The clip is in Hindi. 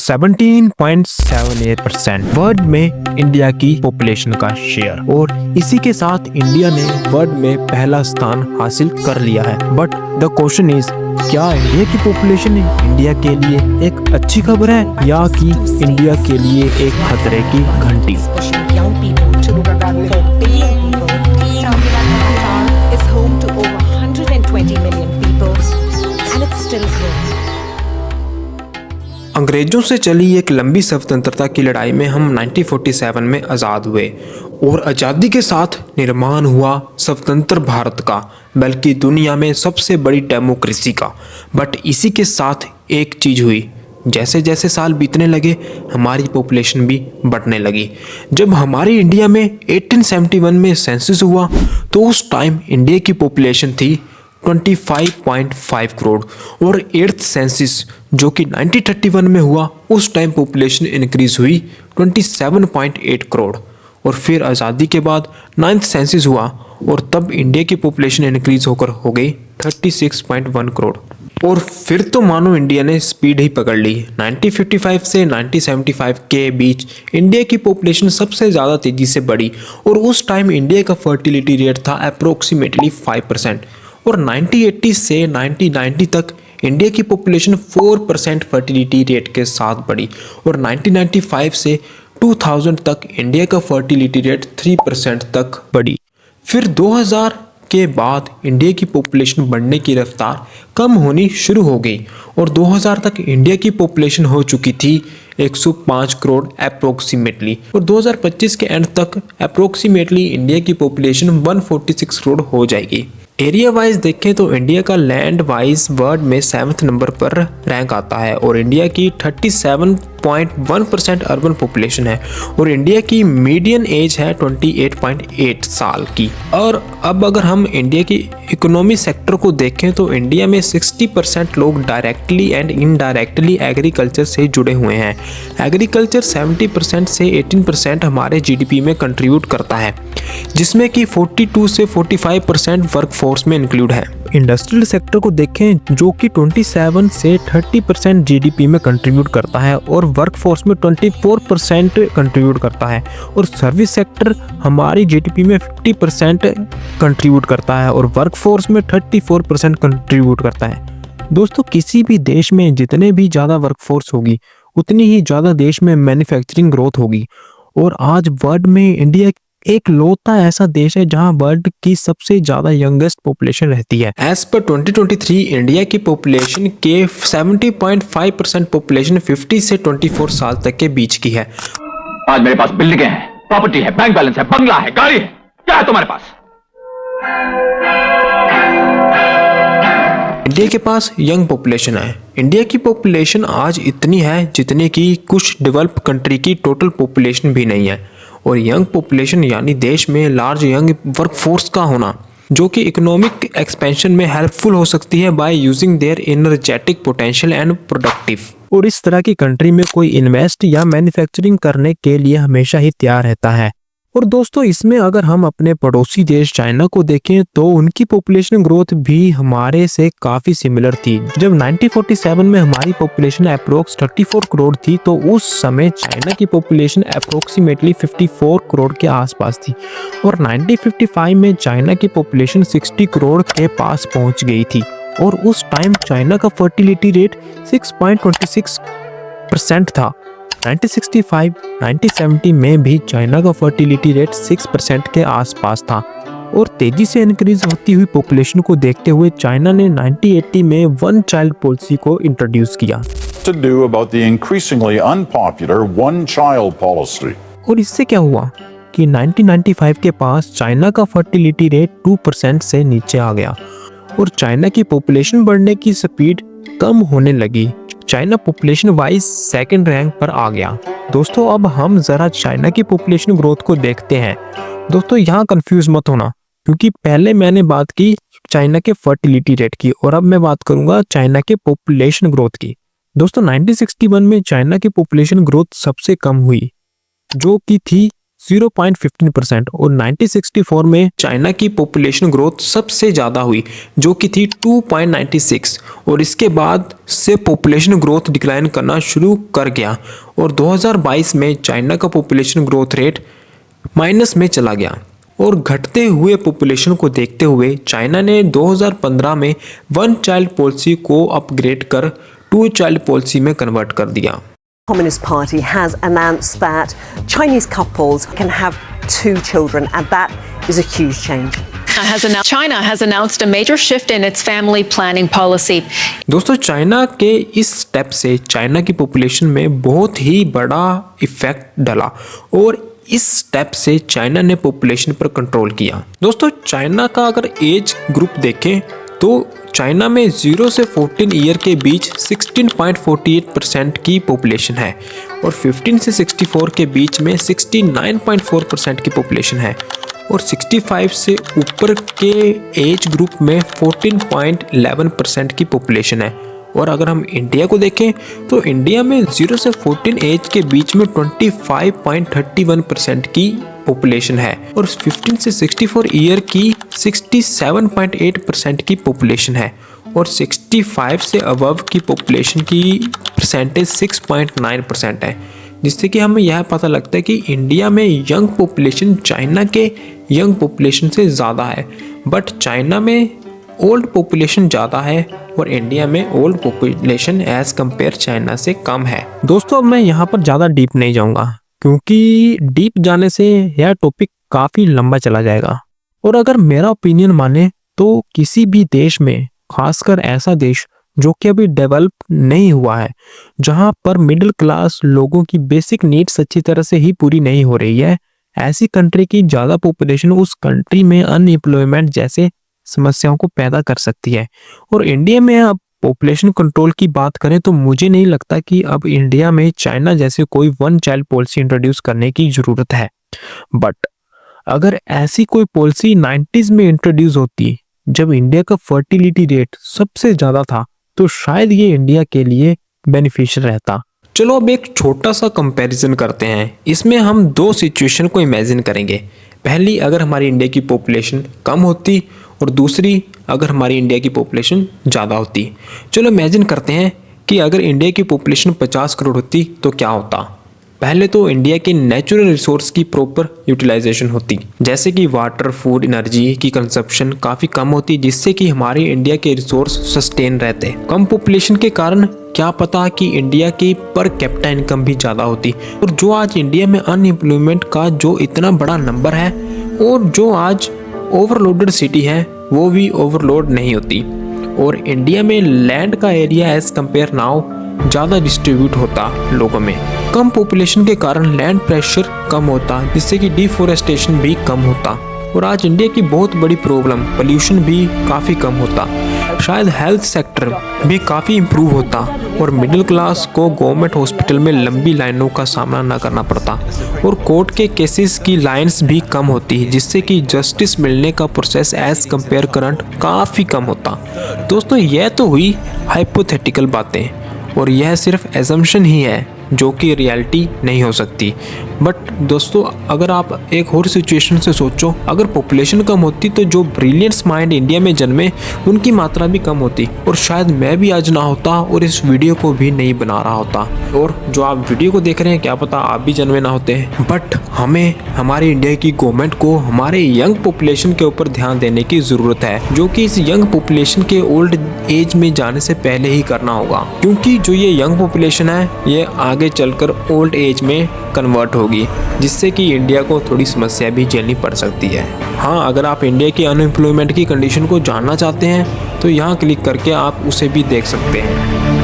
17.78% वर्ल्ड में इंडिया की पॉपुलेशन का शेयर, और इसी के साथ इंडिया ने वर्ल्ड में पहला स्थान हासिल कर लिया है। बट द क्वेश्चन इज, क्या इंडिया की पॉपुलेशन इंडिया के लिए एक अच्छी खबर है या कि इंडिया के लिए एक खतरे की घंटी? अंग्रेजों से चली एक लंबी स्वतंत्रता की लड़ाई में हम 1947 में आज़ाद हुए और आज़ादी के साथ निर्माण हुआ स्वतंत्र भारत का, बल्कि दुनिया में सबसे बड़ी डेमोक्रेसी का। बट इसी के साथ एक चीज़ हुई, जैसे जैसे साल बीतने लगे हमारी पॉपुलेशन भी बढ़ने लगी। जब हमारी इंडिया में 1871 में सेंसस हुआ तो उस टाइम इंडिया की पॉपुलेशन थी 25.5 करोड़, और 8th सेंसस जो कि 1931 में हुआ उस टाइम पॉपुलेशन इंक्रीज हुई 27.8 करोड़, और फिर आज़ादी के बाद 9th सेंसस हुआ और तब इंडिया की पॉपुलेशन इंक्रीज होकर हो गई 36.1 करोड़। और फिर तो मानो इंडिया ने स्पीड ही पकड़ ली। 1955 से 1975 के बीच इंडिया की पॉपुलेशन सबसे ज़्यादा तेज़ी से बढ़ी, और उस टाइम इंडिया का फर्टिलिटी रेट था अप्रोक्सीमेटली 5%, और 1980 से 1990 तक इंडिया की पॉपुलेशन 4% फर्टिलिटी रेट के साथ बढ़ी, और 1995 से 2000 तक इंडिया का फर्टिलिटी रेट 3% तक बढ़ी। फिर 2000 के बाद इंडिया की पॉपुलेशन बढ़ने की रफ्तार कम होनी शुरू हो गई, और 2000 तक इंडिया की पॉपुलेशन हो चुकी थी 105 करोड़ अप्रोक्सीमेटली, और 2025 के एंड तक अप्रोक्सीमेटली इंडिया की पॉपुलेशन 146 करोड़ हो जाएगी। एरिया वाइज देखें तो इंडिया का लैंड वाइज वर्ल्ड में 7th नंबर पर रैंक आता है, और इंडिया की 37.1% अर्बन पॉपुलेशन है, और इंडिया की मीडियन एज है 28.8 साल की। और अब अगर हम इंडिया की इकोनॉमी सेक्टर को देखें तो इंडिया में 60% लोग डायरेक्टली एंड इनडायरेक्टली एग्रीकल्चर से जुड़े हुए हैं। एग्रीकल्चर 70% से 18% हमारे जीडीपी में कंट्रीब्यूट करता है, जिसमें कि 42 से 45% वर्कफोर्स में इंक्लूड है। इंडस्ट्रियल सेक्टर को देखें जो कि 27 से 30% जीडीपी में कंट्रीब्यूट करता है, और वर्कफोर्स में 24% कंट्रीब्यूट करता है, और सर्विस सेक्टर हमारी जीडीपी में 50% कंट्रीब्यूट करता है, और वर्कफोर्स में 34% कंट्रीब्यूट करता है। दोस्तों, किसी भी देश में जितने भी ज़्यादा वर्कफोर्स होगी उतनी ही ज़्यादा देश में मैन्युफैक्चरिंग ग्रोथ होगी, और आज वर्ल्ड में इंडिया एक लौता ऐसा देश है जहां वर्ल्ड की सबसे ज्यादा यंगेस्ट पॉपुलेशन रहती है। एज पर 2023 इंडिया की पॉपुलेशन के 70.5% पॉपुलेशन 50 से 24 साल तक के बीच की है। आज मेरे पास बिल्डिंगें हैं, प्रॉपर्टी है, बैंक बैलेंस है, बंगला है, गाड़ी है, क्या है तुम्हारे पास? इंडिया के पास यंग पॉपुलेशन है। इंडिया की पॉपुलेशन आज इतनी है जितने की कुछ डेवलप कंट्री की टोटल पॉपुलेशन भी नहीं है, और यंग पॉपुलेशन यानी देश में लार्ज यंग वर्कफोर्स का होना, जो कि इकोनॉमिक एक्सपेंशन में हेल्पफुल हो सकती है by using their energetic potential and productive. और इस तरह की कंट्री में कोई इन्वेस्ट या मैन्युफैक्चरिंग करने के लिए हमेशा ही तैयार रहता है। और दोस्तों, इसमें अगर हम अपने पड़ोसी देश चाइना को देखें तो उनकी पॉपुलेशन ग्रोथ भी हमारे से काफ़ी सिमिलर थी। जब 1947 में हमारी पॉपुलेशन अप्रोक्स 34 करोड़ थी तो उस समय चाइना की पॉपुलेशन अप्रोक्सीमेटली 54 करोड़ के आसपास थी, और 1955 में चाइना की पॉपुलेशन 60 करोड़ के पास पहुंच गई थी, और उस टाइम चाइना का फर्टिलिटी रेट 6.26% था। 1965-1970 में भी चाइना का फर्टिलिटी रेट 6% के आसपास था, और तेजी से इंक्रीज होती हुई पॉपुलेशन को देखते हुए चाइना ने 1980 में वन चाइल्ड पॉलिसी को इंट्रोड्यूस किया। To do about the increasingly unpopular one-child policy. और इससे क्या हुआ कि 1995 के पास चाइना का फर्टिलिटी रेट 2% से नीचे आ गया, और चाइना की पॉपुलेशन बढ़ने की स्पीड कम होने लगी। China population wise second rank पर आ गया। दोस्तों, अब हम जरा चाइना की पॉपुलेशन ग्रोथ को देखते हैं। दोस्तों, यहाँ कंफ्यूज मत होना, क्योंकि पहले मैंने बात की चाइना के फर्टिलिटी रेट की, और अब मैं बात करूंगा चाइना के पॉपुलेशन ग्रोथ की। दोस्तों, 1961 में चाइना की पॉपुलेशन ग्रोथ सबसे कम हुई, जो कि थी 0.15% और 1964 में चाइना की पॉपुलेशन ग्रोथ सबसे ज़्यादा हुई जो कि थी 2.96 और इसके बाद से पॉपुलेशन ग्रोथ डिक्लाइन करना शुरू कर गया और 2022 में चाइना का पॉपुलेशन ग्रोथ रेट माइनस में चला गया और घटते हुए पॉपुलेशन को देखते हुए चाइना ने 2015 में वन चाइल्ड पॉलिसी को अपग्रेड कर टू चाइल्ड पॉलिसी में कन्वर्ट कर दिया। Communist Party has announced that Chinese couples can have 2 children, and that is a huge change. China has announced a major shift in its family planning policy. दोस्तों चाइना के इस स्टेप से चाइना की पॉपुलेशन में बहुत ही बड़ा इफेक्ट डला और इस स्टेप से चाइना ने पॉपुलेशन पर कंट्रोल किया। दोस्तों चाइना का अगर एज ग्रुप देखें तो चाइना में 0 से 14 ईयर के बीच 16.48% की पॉपुलेशन है और 15 से 64 के बीच में 69.4% की पॉपुलेशन है और 65 से ऊपर के एज ग्रुप में 14.11% की पॉपुलेशन है। और अगर हम इंडिया को देखें तो इंडिया में 0 से 14 एज के बीच में 25.31% की पॉपुलेशन है और 15 से 64 ईयर की 67.8% की पॉपुलेशन है और 65 से अबव की पॉपुलेशन की परसेंटेज 6.9% है, जिससे कि हमें यह पता लगता है कि इंडिया में यंग पॉपुलेशन चाइना के यंग पॉपुलेशन से ज़्यादा है, बट चाइना में ओल्ड पॉपुलेशन ज़्यादा है और इंडिया में old population as compare China से कम है। दोस्तों अब मैं यहाँ पर ज़्यादा डीप नहीं जाऊँगा क्योंकि डीप जाने से यह टॉपिक काफ़ी लंबा चला जाएगा और अगर मेरा ओपिनियन माने तो किसी भी देश में, खासकर ऐसा देश जो कि अभी डेवलप नहीं हुआ है, जहाँ पर मिडिल क्लास लोगों की बेसिक नीड्स अच्छी तरह से ही पूरी नहीं हो रही है, ऐसी कंट्री की ज़्यादा पॉपुलेशन उस कंट्री में अनएम्प्लॉयमेंट जैसे समस्याओं को पैदा कर सकती है। और इंडिया में अब पॉपुलेशन कंट्रोल की बात करें तो मुझे नहीं लगता कि अब इंडिया में चाइना जैसे कोई वन चाइल्ड पॉलिसी इंट्रोड्यूस करने की ज़रूरत है, बट अगर ऐसी कोई पॉलिसी 90s में इंट्रोड्यूस होती जब इंडिया का फर्टिलिटी रेट सबसे ज़्यादा था तो शायद ये इंडिया के लिए बेनिफिशियल रहता। चलो अब एक छोटा सा कंपैरिजन करते हैं। इसमें हम 2 सिचुएशन को इमेजिन करेंगे। पहली, अगर हमारी इंडिया की पॉपुलेशन कम होती और दूसरी, अगर हमारी इंडिया की पॉपुलेशन ज़्यादा होती। चलो इमेजिन करते हैं कि अगर इंडिया की पॉपुलेशन 50 करोड़ होती तो क्या होता। पहले तो इंडिया के नेचुरल रिसोर्स की प्रॉपर यूटिलाइजेशन होती, जैसे कि वाटर, फूड, एनर्जी की कंजप्शन काफ़ी कम होती, जिससे कि हमारी इंडिया के रिसोर्स सस्टेन रहते। कम पॉपुलेशन के कारण क्या पता कि इंडिया की पर कैपिटा इनकम भी ज़्यादा होती और जो आज इंडिया में अनएम्प्लॉयमेंट का जो इतना बड़ा नंबर है और जो आज ओवरलोडेड सिटी है वो भी ओवरलोड नहीं होती और इंडिया में लैंड का एरिया एज कंपेयर नाउ ज़्यादा डिस्ट्रीब्यूट होता लोगों में। कम पॉपुलेशन के कारण लैंड प्रेशर कम होता, जिससे कि डिफोरेस्टेशन भी कम होता और आज इंडिया की बहुत बड़ी प्रॉब्लम पोल्यूशन भी काफ़ी कम होता। शायद हेल्थ सेक्टर भी काफ़ी इम्प्रूव होता और मिडिल क्लास को गवर्नमेंट हॉस्पिटल में लंबी लाइनों का सामना न करना पड़ता और कोर्ट के केसेस की लाइंस भी कम होती, जिससे कि जस्टिस मिलने का प्रोसेस एज कंपेयर करंट काफ़ी कम होता। दोस्तों यह तो हुई हाइपोथेटिकल बातें और यह सिर्फ एजम्पशन ही है जो कि रियलिटी नहीं हो सकती। बट दोस्तों अगर आप एक और सिचुएशन से सोचो, अगर पॉपुलेशन कम होती तो जो ब्रिलियंट्स माइंड इंडिया में जन्मे उनकी मात्रा भी कम होती और शायद मैं भी आज ना होता और इस वीडियो को भी नहीं बना रहा होता और जो आप वीडियो को देख रहे हैं क्या पता आप भी जन्मे ना होते। बट हमें हमारी इंडिया की गवर्नमेंट को हमारे यंग पॉपुलेशन के ऊपर ध्यान देने की ज़रूरत है, जो कि इस यंग पॉपुलेशन के ओल्ड एज में जाने से पहले ही करना होगा, क्योंकि जो ये यंग पॉपुलेशन है ये आगे चलकर ओल्ड एज में कन्वर्ट होगी, जिससे कि इंडिया को थोड़ी समस्या भी झेलनी पड़ सकती है। हाँ, अगर आप इंडिया की अनएम्प्लॉयमेंट की कंडीशन को जानना चाहते हैं तो यहाँ क्लिक करके आप उसे भी देख सकते हैं।